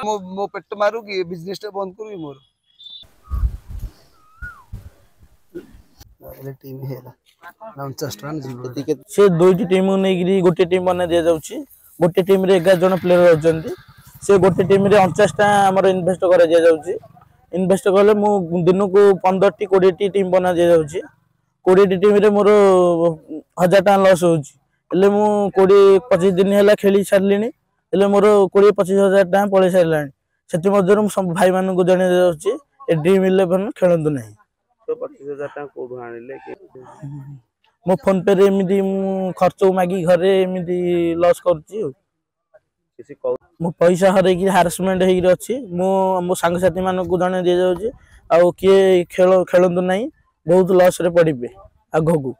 मो पेट मारू कि बिजनेस टा बंद करू मोर टीम हेला 49 रन जीव से दुईटी टीम नहीं गोटे टीम बना दि जाउची गोटे टीम रे 11 जन प्लेयर रहउचंती से गोटे टीम रे 49 टा हमर इन्वेस्ट करा दि जाउची इन्वेस्ट कले मु दिन को 15 टी 20 टी टीम बना दि जाउची 20 टी टीम रे मोर 1000 टा लॉस होउची एले मु 20 25 दिन हैला खेली छारलिनी एले मोर 20 25 हजार टा पळे छारलानी सेति मध्यरु सब भाई मानु को जणे जाउची ए ड्रीम 11 खेलंदु नाही तो 25,000 टाका कोडु आनिले कि मो फोन पे रे एमिदी मु खर्च मागी घरे एमिदी लॉस करची किसी को मो पैसा हरे कि हारसमेंट हेइ रे अछि मो संग साथी मान को जणे दे जाउची आ के खेल खेलंदु नाही बहुत लॉस रे पडिबे आगो को